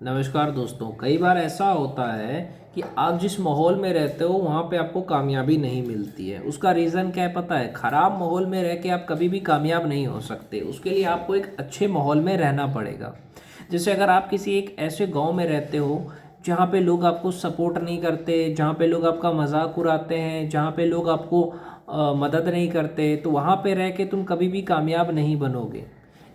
नमस्कार दोस्तों। कई बार ऐसा होता है कि आप जिस माहौल में रहते हो वहाँ पे आपको कामयाबी नहीं मिलती है। उसका रीज़न क्या है पता है? ख़राब माहौल में रह के आप कभी भी कामयाब नहीं हो सकते। उसके लिए आपको एक अच्छे माहौल में रहना पड़ेगा। जैसे अगर आप किसी एक ऐसे गांव में रहते हो जहाँ पे लोग आपको सपोर्ट नहीं करते, जहाँ पे लोग आपका मजाक उड़ाते हैं, जहाँ पे लोग आपको मदद नहीं करते, तो वहाँ पे रह के तुम कभी भी कामयाब नहीं बनोगे।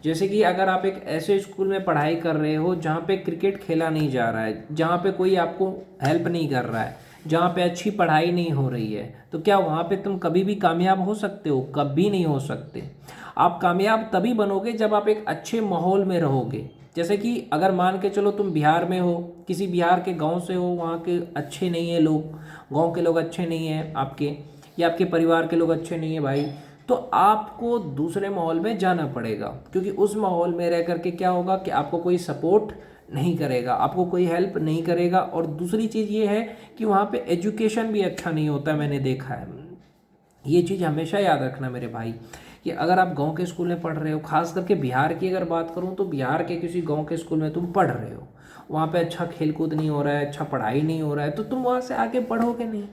जैसे कि अगर आप एक ऐसे स्कूल में पढ़ाई कर रहे हो जहाँ पे क्रिकेट खेला नहीं जा रहा है, जहाँ पे कोई आपको हेल्प नहीं कर रहा है, जहाँ पे अच्छी पढ़ाई नहीं हो रही है, तो क्या वहाँ पे तुम कभी भी कामयाब हो सकते हो? कभी नहीं हो सकते। आप कामयाब तभी बनोगे जब आप एक अच्छे माहौल में रहोगे। जैसे कि अगर मान के चलो तुम बिहार में हो, किसी बिहार के गांव से हो, वहाँ के अच्छे नहीं है लोग, गांव के लोग अच्छे नहीं हैं आपके, या आपके परिवार के लोग अच्छे नहीं हैं भाई, तो आपको दूसरे माहौल में जाना पड़ेगा। क्योंकि उस माहौल में रह करके क्या होगा कि आपको कोई सपोर्ट नहीं करेगा, आपको कोई हेल्प नहीं करेगा। और दूसरी चीज़ ये है कि वहाँ पे एजुकेशन भी अच्छा नहीं होता, मैंने देखा है। ये चीज़ हमेशा याद रखना मेरे भाई, कि अगर आप गांव के स्कूल में पढ़ रहे हो, खास करके बिहार की अगर बात करूं तो बिहार के किसी गांव के स्कूल में तुम पढ़ रहे हो, वहाँ पे अच्छा खेल कूद नहीं हो रहा है, अच्छा पढ़ाई नहीं हो रहा है, तो तुम वहाँ से आगे बढ़ोगे नहीं।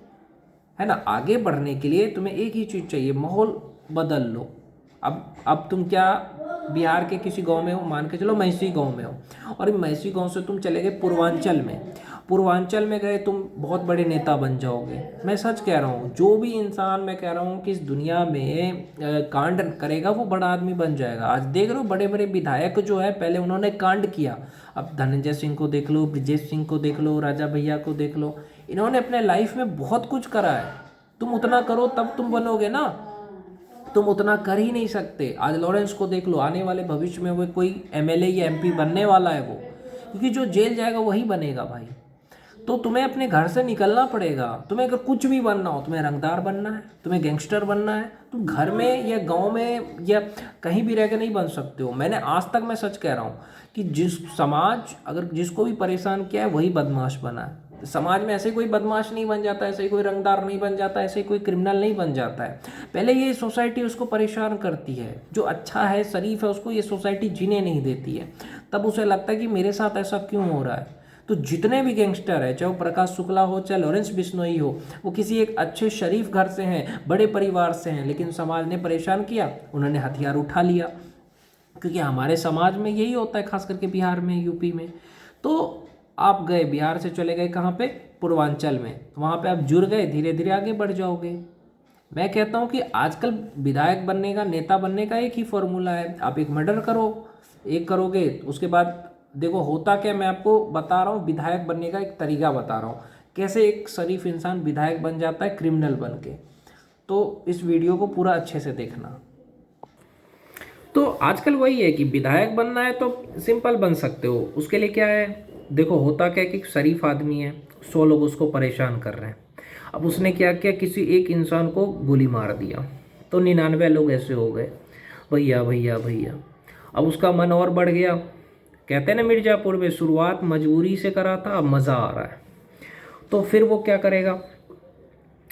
है ना? आगे बढ़ने के लिए तुम्हें एक ही चीज़ चाहिए, माहौल बदल लो। अब तुम क्या बिहार के किसी गांव में हो, मान के चलो मैसी गांव में हो, और मैसी गांव से तुम चले गए पूर्वांचल में। पूर्वांचल में गए तुम, बहुत बड़े नेता बन जाओगे। मैं सच कह रहा हूँ, जो भी इंसान मैं कह रहा हूँ कि इस दुनिया में कांड करेगा वो बड़ा आदमी बन जाएगा। आज देख रहे हो बड़े बड़े विधायक जो है, पहले उन्होंने कांड किया। अब धनंजय सिंह को देख लो, ब्रिजेश सिंह को देख लो, राजा भैया को देख लो, इन्होंने अपने लाइफ में बहुत कुछ करा है। तुम उतना करो तब तुम बनोगे ना, तुम उतना कर ही नहीं सकते। आज लॉरेंस को देख लो, आने वाले भविष्य में वो कोई एमएलए या एमपी बनने वाला है वो, क्योंकि जो जेल जाएगा वही बनेगा भाई। तो तुम्हें अपने घर से निकलना पड़ेगा। तुम्हें अगर कुछ भी बनना हो, तुम्हें रंगदार बनना है, तुम्हें गैंगस्टर बनना है, तुम घर में या गांव में या कहीं भी रह के नहीं बन सकते हो। मैंने आज तक, मैं सच कह रहा हूँ कि जिस समाज अगर जिसको भी परेशान किया है वही बदमाश बना है। समाज में ऐसे कोई बदमाश नहीं बन जाता, ऐसे कोई रंगदार नहीं बन जाता, ऐसे कोई क्रिमिनल नहीं बन जाता है। पहले ये सोसाइटी उसको परेशान करती है, जो अच्छा है, शरीफ है, उसको ये सोसाइटी जीने नहीं देती है। तब उसे लगता है कि मेरे साथ ऐसा क्यों हो रहा है। तो जितने भी गैंगस्टर है, चाहे वो प्रकाश शुक्ला हो, चाहे लॉरेंस बिश्नोई हो, वो किसी एक अच्छे शरीफ घर से हैं, बड़े परिवार से हैं, लेकिन समाज ने परेशान किया, उन्होंने हथियार उठा लिया। क्योंकि हमारे समाज में यही होता है, खास करके बिहार में, यूपी में। तो आप गए बिहार से, चले गए कहाँ पे? पूर्वांचल में। वहाँ पे आप जुड़ गए, धीरे धीरे आगे बढ़ जाओगे। मैं कहता हूँ कि आजकल विधायक बनने का, नेता बनने का एक ही फॉर्मूला है। आप एक मर्डर करो, एक करोगे, उसके बाद देखो होता क्या, मैं आपको बता रहा हूँ, विधायक बनने का एक तरीका बता रहा हूँ, कैसे एक शरीफ इंसान विधायक बन जाता है क्रिमिनल बन के। तो इस वीडियो को पूरा अच्छे से देखना। तो आजकल वही है कि विधायक बनना है तो सिंपल बन सकते हो। उसके लिए क्या है, देखो होता क्या है कि शरीफ आदमी है, 100 लोग उसको परेशान कर रहे हैं। अब उसने क्या किया, किसी एक इंसान को गोली मार दिया, तो 99 लोग ऐसे हो गए, भैया भैया भैया। अब उसका मन और बढ़ गया। कहते हैं ना मिर्जापुर में, शुरुआत मजबूरी से करा था, अब मज़ा आ रहा है। तो फिर वो क्या करेगा,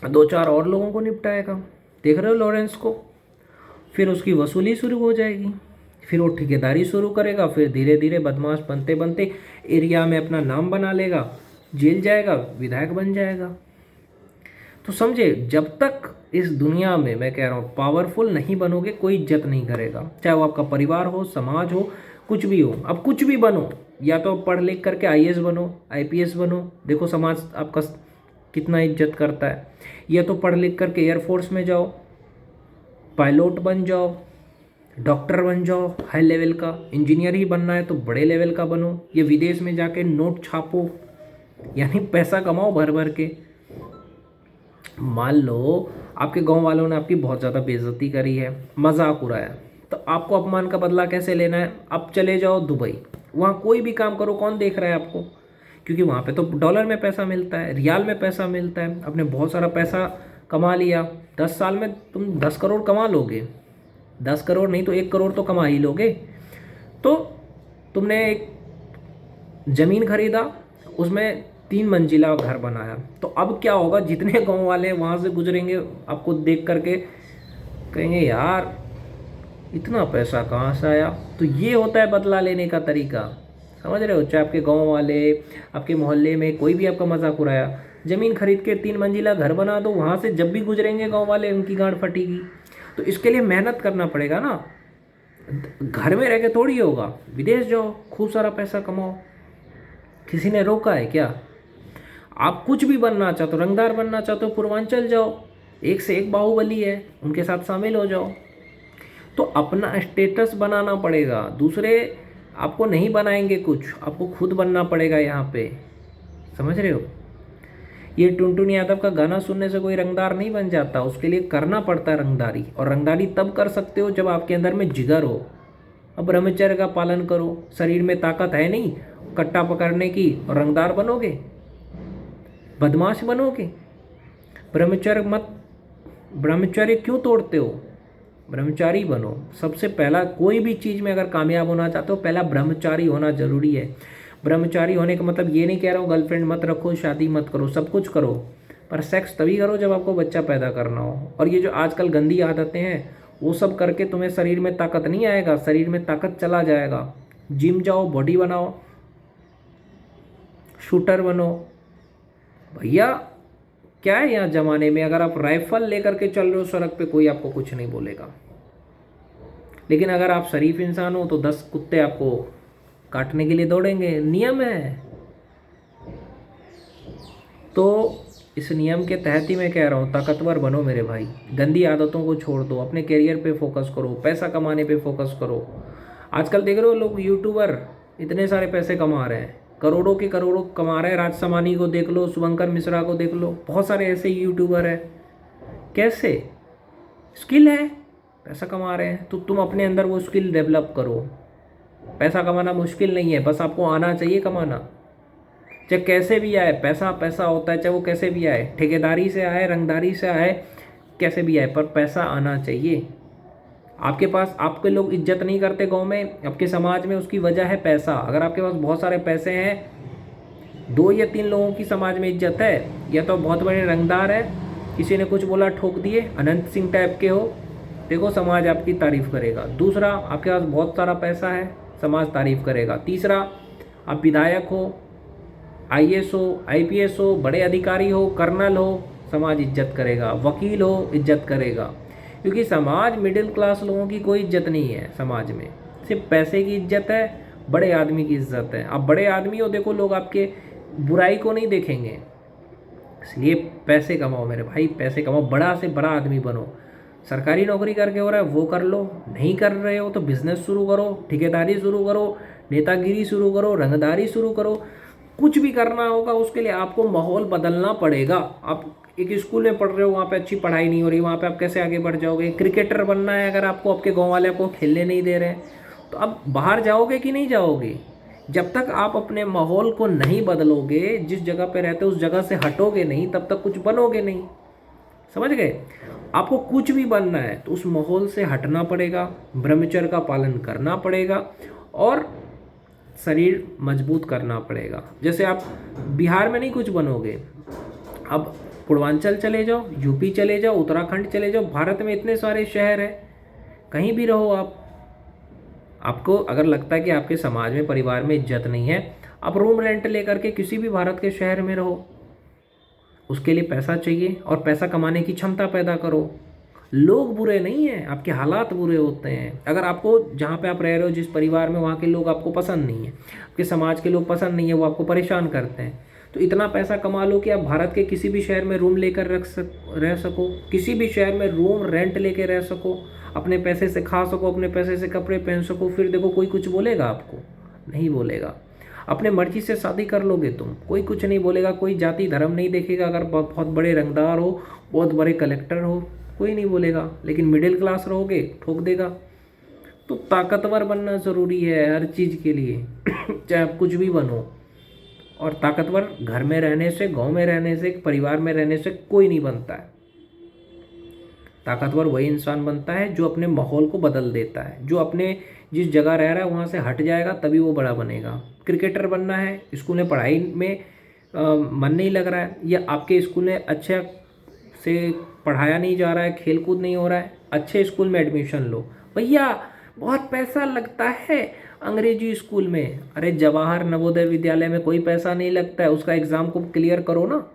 2-4 और लोगों को निपटाएगा। देख रहे हो लॉरेंस को? फिर उसकी वसूली शुरू हो जाएगी, फिर वो ठेकेदारी शुरू करेगा, फिर धीरे धीरे बदमाश बनते बनते एरिया में अपना नाम बना लेगा, जेल जाएगा, विधायक बन जाएगा। तो समझे, जब तक इस दुनिया में, मैं कह रहा हूँ, पावरफुल नहीं बनोगे कोई इज्जत नहीं करेगा। चाहे वो आपका परिवार हो, समाज हो, कुछ भी हो। अब कुछ भी बनो, या तो पढ़ लिख करके आईएएस बनो, आईपीएस बनो, देखो समाज आपका कितना इज्जत करता है। या तो पढ़ लिख करके एयरफोर्स में जाओ, पायलट बन जाओ, डॉक्टर बन जाओ, हाई लेवल का। इंजीनियर ही बनना है तो बड़े लेवल का बनो। ये विदेश में जाके नोट छापो, यानी पैसा कमाओ भर भर के। मान लो आपके गांव वालों ने आपकी बहुत ज़्यादा बेइज्जती करी है, मजाक उड़ाया, तो आपको अपमान का बदला कैसे लेना है? आप चले जाओ दुबई, वहाँ कोई भी काम करो, कौन देख रहा है आपको? क्योंकि वहाँ पे तो डॉलर में पैसा मिलता है, रियाल में पैसा मिलता है। आपने बहुत सारा पैसा कमा लिया, 10 साल में तुम 10 करोड़ कमा लोगे। 10 करोड़ नहीं तो 1 करोड़ तो कमा ही लोगे। तो तुमने एक ज़मीन खरीदा, उसमें 3 मंजिला घर बनाया, तो अब क्या होगा, जितने गांव वाले वहाँ से गुजरेंगे आपको देख करके कहेंगे यार इतना पैसा कहाँ से आया। तो ये होता है बदला लेने का तरीका। समझ रहे हो? चाहे आपके गांव वाले, आपके मोहल्ले में कोई भी आपका मजाक उड़ाया, ज़मीन खरीद के 3 मंजिला घर बना दो, वहाँ से जब भी गुजरेंगे गांव वाले उनकी गांड फटेगी। तो इसके लिए मेहनत करना पड़ेगा ना, घर में रह के थोड़ी होगा। विदेश जाओ, खूब सारा पैसा कमाओ, किसी ने रोका है क्या? आप कुछ भी बनना चाहते हो, रंगदार बनना चाहते हो, पूर्वांचल जाओ, एक से एक बाहुबली है, उनके साथ शामिल हो जाओ। तो अपना स्टेटस बनाना पड़ेगा, दूसरे आपको नहीं बनाएंगे कुछ, आपको खुद बनना पड़ेगा यहाँ पे। समझ रहे हो? ये टुनटुन यादव का गाना सुनने से कोई रंगदार नहीं बन जाता, उसके लिए करना पड़ता है रंगदारी। और रंगदारी तब कर सकते हो जब आपके अंदर में जिगर हो। अब ब्रह्मचर्य का पालन करो, शरीर में ताकत है नहीं कट्टा पकड़ने की, और रंगदार बनोगे, बदमाश बनोगे? ब्रह्मचर्य क्यों तोड़ते हो? ब्रह्मचारी बनो। सबसे पहला, कोई भी चीज़ में अगर कामयाब होना चाहते हो, पहला ब्रह्मचारी होना जरूरी है। ब्रह्मचारी होने का मतलब ये नहीं कह रहा हूँ गर्लफ्रेंड मत रखो, शादी मत करो, सब कुछ करो, पर सेक्स तभी करो जब आपको बच्चा पैदा करना हो। और ये जो आजकल गंदी आदतें हैं वो सब करके तुम्हें शरीर में ताकत नहीं आएगा, शरीर में ताकत चला जाएगा। जिम जाओ, बॉडी बनाओ, शूटर बनो। भैया क्या है यहाँ ज़माने में, अगर आप राइफल लेकर के चल रहे हो सड़क पे, कोई आपको कुछ नहीं बोलेगा। लेकिन अगर आप शरीफ इंसान हो तो 10 कुत्ते आपको काटने के लिए दौड़ेंगे, नियम है। तो इस नियम के तहत ही मैं कह रहा हूँ, ताकतवर बनो मेरे भाई, गंदी आदतों को छोड़ दो, अपने करियर पे फोकस करो, पैसा कमाने पे फोकस करो। आजकल देख रहे हो लोग यूट्यूबर इतने सारे पैसे कमा रहे हैं, करोड़ों के करोड़ों कमा रहे हैं। राज समानी को देख लो, शुभंकर मिश्रा को देख लो, बहुत सारे ऐसे यूट्यूबर हैं। कैसे? स्किल है, पैसा कमा रहे हैं। तो तुम अपने अंदर वो स्किल डेवलप करो। पैसा कमाना मुश्किल नहीं है, बस आपको आना चाहिए कमाना। चाहे कैसे भी आए, पैसा पैसा होता है, चाहे वो कैसे भी आए, ठेकेदारी से आए, रंगदारी से आए, कैसे भी आए, पर पैसा आना चाहिए। आपके पास, आपके लोग इज्जत नहीं करते गांव में, आपके समाज में, उसकी वजह है पैसा। अगर आपके पास बहुत सारे पैसे हैं, 2 या 3 लोगों की समाज में इज्जत है, या तो बहुत बड़े रंगदार है, किसी ने कुछ बोला ठोक दिए, अनंत सिंह टाइप के हो, देखो समाज आपकी तारीफ करेगा। दूसरा, आपके पास बहुत सारा पैसा है, समाज तारीफ करेगा। तीसरा, आप विधायक हो, IAS हो, IPS हो, बड़े अधिकारी हो, कर्नल हो, समाज इज्जत करेगा। वकील हो, इज्जत करेगा। क्योंकि समाज, मिडिल क्लास लोगों की कोई इज्जत नहीं है समाज में, सिर्फ पैसे की इज्जत है, बड़े आदमी की इज्जत है। आप बड़े आदमी हो, देखो लोग आपके बुराई को नहीं देखेंगे। इसलिए पैसे कमाओ मेरे भाई, पैसे कमाओ, बड़ा से बड़ा आदमी बनो। सरकारी नौकरी करके हो रहा है वो कर लो, नहीं कर रहे हो तो बिजनेस शुरू करो, ठेकेदारी शुरू करो, नेतागिरी शुरू करो, रंगदारी शुरू करो। कुछ भी करना होगा उसके लिए आपको माहौल बदलना पड़ेगा। आप एक स्कूल में पढ़ रहे हो, वहाँ पे अच्छी पढ़ाई नहीं हो रही, वहाँ पे आप कैसे आगे बढ़ जाओगे? क्रिकेटर बनना है, अगर आपको आपके गांव वाले आपको खेलने नहीं दे रहे हैं, तो आप बाहर जाओगे कि नहीं जाओगे? जब तक आप अपने माहौल को नहीं बदलोगे, जिस जगह पे रहते हो उस जगह से हटोगे नहीं, तब तक कुछ बनोगे नहीं। समझ गए? आपको कुछ भी बनना है तो उस माहौल से हटना पड़ेगा, ब्रह्मचर्य का पालन करना पड़ेगा, और शरीर मजबूत करना पड़ेगा। जैसे आप बिहार में नहीं कुछ बनोगे, अब पूर्वांचल चले जाओ, यूपी चले जाओ, उत्तराखंड चले जाओ, भारत में इतने सारे शहर हैं, कहीं भी रहो आप। आपको अगर लगता है कि आपके समाज में, परिवार में इज्जत नहीं है, आप रूम रेंट लेकर के किसी भी भारत के शहर में रहो। उसके लिए पैसा चाहिए, और पैसा कमाने की क्षमता पैदा करो। लोग बुरे नहीं हैं, आपके हालात बुरे होते हैं। अगर आपको, जहाँ पे आप रह रहे हो, जिस परिवार में, वहाँ के लोग आपको पसंद नहीं है, आपके समाज के लोग पसंद नहीं है, वो आपको परेशान करते हैं, तो इतना पैसा कमा लो कि आप भारत के किसी भी शहर में रूम लेकर रह सको, किसी भी शहर में रूम रेंट लेके रह सको, अपने पैसे से खा सको, अपने पैसे से कपड़े पहन सको। फिर देखो कोई कुछ बोलेगा आपको? नहीं बोलेगा। अपने मर्जी से शादी कर लोगे तुम, कोई कुछ नहीं बोलेगा, कोई जाति धर्म नहीं देखेगा। अगर बहुत बड़े रंगदार हो, बहुत बड़े कलेक्टर हो, कोई नहीं बोलेगा। लेकिन मिडिल क्लास रहोगे, ठोक देगा। तो ताकतवर बनना ज़रूरी है हर चीज़ के लिए चाहे आप कुछ भी बनो। और ताकतवर घर में रहने से, गांव में रहने से, परिवार में रहने से कोई नहीं बनता है। ताकतवर वही इंसान बनता है जो अपने माहौल को बदल देता है, जो अपने जिस जगह रह रहा है वहाँ से हट जाएगा, तभी वो बड़ा बनेगा। क्रिकेटर बनना है, स्कूल में पढ़ाई में मन नहीं लग रहा है, या आपके स्कूल में अच्छे से पढ़ाया नहीं जा रहा है, खेल कूद नहीं हो रहा है, अच्छे स्कूल में एडमिशन लो। भैया बहुत पैसा लगता है अंग्रेजी स्कूल में। अरे जवाहर नवोदय विद्यालय में कोई पैसा नहीं लगता है, उसका एग्ज़ाम को क्लियर करो ना।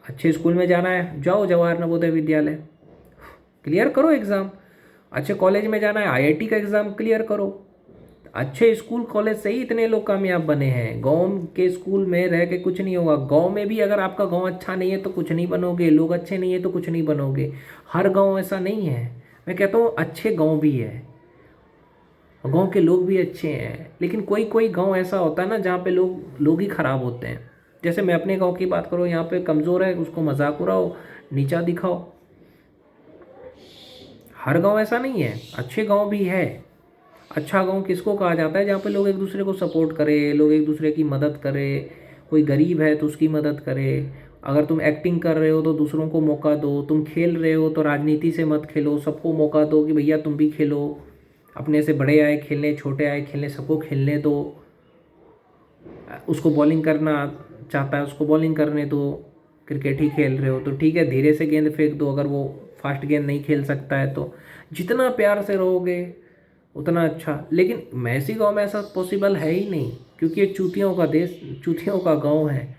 अच्छे स्कूल में जाना है, जाओ जवाहर नवोदय विद्यालय, क्लियर करो एग्ज़ाम। अच्छे कॉलेज में जाना है, आईआईटी का एग्ज़ाम क्लियर करो। अच्छे स्कूल कॉलेज से ही इतने लोग कामयाब बने हैं। गांव के स्कूल में रह के कुछ नहीं होगा। गांव में भी अगर आपका गांव अच्छा नहीं है तो कुछ नहीं बनोगे, लोग अच्छे नहीं है तो कुछ नहीं बनोगे। हर गांव ऐसा नहीं है। मैं कहता हूँ अच्छे गांव भी है, गांव के लोग भी अच्छे हैं, लेकिन कोई कोई गांव ऐसा होता है ना जहाँ पे लोग ही ख़राब होते हैं। जैसे मैं अपने गांव की बात करूँ, यहाँ पे कमज़ोर है उसको मजाक उड़ाओ, नीचा दिखाओ। हर गांव ऐसा नहीं है, अच्छे गांव भी है। अच्छा गांव किसको कहा जाता है? जहाँ पे लोग एक दूसरे को सपोर्ट करे, लोग एक दूसरे की मदद करे। कोई गरीब है तो उसकी मदद करे। अगर तुम एक्टिंग कर रहे हो तो दूसरों को मौका दो। तुम खेल रहे हो तो राजनीति से मत खेलो, सबको मौका दो कि भैया तुम भी खेलो। अपने से बड़े आए खेलने, छोटे आए खेलने, सबको खेलने दो। उसको बॉलिंग करना चाहता है उसको बॉलिंग करने दो। क्रिकेट ही खेल रहे हो तो ठीक है, धीरे से गेंद फेंक दो। अगर वो फास्ट गेंद नहीं खेल सकता है तो जितना प्यार से रहोगे उतना अच्छा। लेकिन मैसी गांव में ऐसा पॉसिबल है ही नहीं, क्योंकि ये चूतियों का देश, चूतियों का गांव है।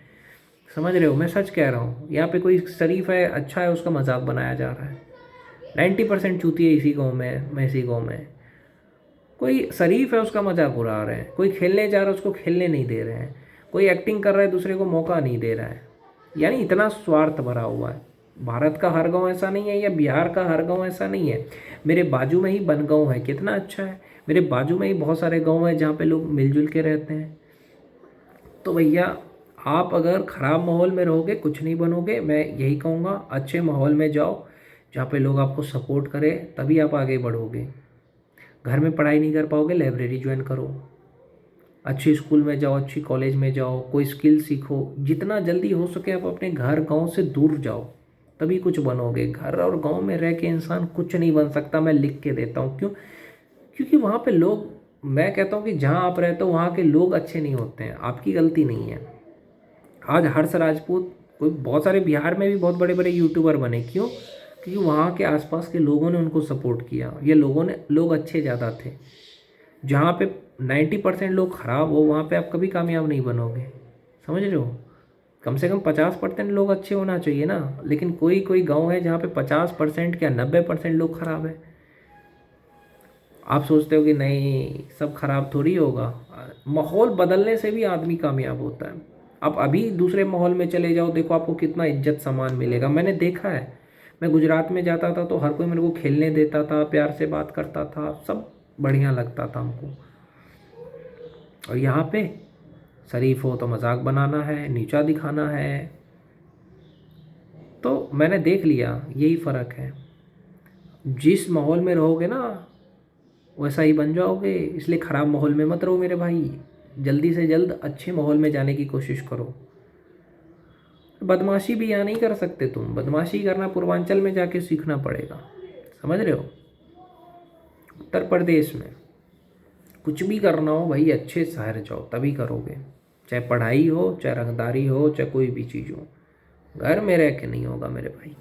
समझ रहे हो? मैं सच कह रहा हूँ। यहाँ पे कोई शरीफ है, अच्छा है, उसका मजाक बनाया जा रहा है। 90% चूतिए इसी गांव में है, मैसी गांव में। कोई शरीफ है उसका मजाक उड़ा रहे हैं, कोई खेलने जा रहा है उसको खेलने नहीं दे रहे हैं, कोई एक्टिंग कर रहा है दूसरे को मौका नहीं दे रहा है। यानी इतना स्वार्थ भरा हुआ है। भारत का हर गांव ऐसा नहीं है, या बिहार का हर गांव ऐसा नहीं है। मेरे बाजू में ही बनगांव है, कितना अच्छा है। मेरे बाजू में ही बहुत सारे गांव हैं जहाँ पे लोग मिलजुल के रहते हैं। तो भैया आप अगर ख़राब माहौल में रहोगे कुछ नहीं बनोगे। मैं यही कहूँगा, अच्छे माहौल में जाओ जहाँ पे लोग आपको सपोर्ट करें, तभी आप आगे बढ़ोगे। घर में पढ़ाई नहीं कर पाओगे, लाइब्रेरी ज्वाइन करो, अच्छी स्कूल में जाओ, अच्छी कॉलेज में जाओ, कोई स्किल सीखो। जितना जल्दी हो सके आप अपने घर गांव से दूर जाओ, तभी कुछ बनोगे। घर और गांव में रह के इंसान कुछ नहीं बन सकता, मैं लिख के देता हूँ। क्यों? क्योंकि वहाँ पे लोग, मैं कहता हूँ कि जहाँ आप रहते हो वहाँ के लोग अच्छे नहीं होते हैं। आपकी गलती नहीं है। आज हर्ष राजपूत, कोई बहुत सारे बिहार में भी बहुत बड़े बड़े यूट्यूबर बने। क्यों? क्योंकि वहाँ के आसपास के लोगों ने उनको सपोर्ट किया। ये लोग अच्छे ज़्यादा थे। जहाँ पे 90% लोग खराब हो वहाँ पे आप कभी कामयाब नहीं बनोगे। समझ रहे हो? कम से कम 50% लोग अच्छे होना चाहिए ना। लेकिन कोई कोई गांव है जहाँ पे 50% क्या 90% लोग खराब है। आप सोचते हो कि नहीं सब खराब थोड़ी होगा। माहौल बदलने से भी आदमी कामयाब होता है। आप अभी दूसरे माहौल में चले जाओ, देखो आपको कितना इज्जत सम्मान मिलेगा। मैंने देखा है, मैं गुजरात में जाता था तो हर कोई मेरे को खेलने देता था, प्यार से बात करता था, सब बढ़िया लगता था हमको। और यहाँ पे शरीफ हो तो मजाक बनाना है, नीचा दिखाना है। तो मैंने देख लिया यही फ़र्क है। जिस माहौल में रहोगे ना वैसा ही बन जाओगे। इसलिए ख़राब माहौल में मत रहो मेरे भाई। जल्दी से जल्द अच्छे माहौल में जाने की कोशिश करो। बदमाशी भी यहाँ नहीं कर सकते तुम। बदमाशी करना पूर्वांचल में जाके सीखना पड़ेगा। समझ रहे हो? उत्तर प्रदेश में कुछ भी करना हो भाई अच्छे शहर जाओ तभी करोगे। चाहे पढ़ाई हो, चाहे रंगदारी हो, चाहे कोई भी चीज़ हो, घर में रह के नहीं होगा मेरे भाई।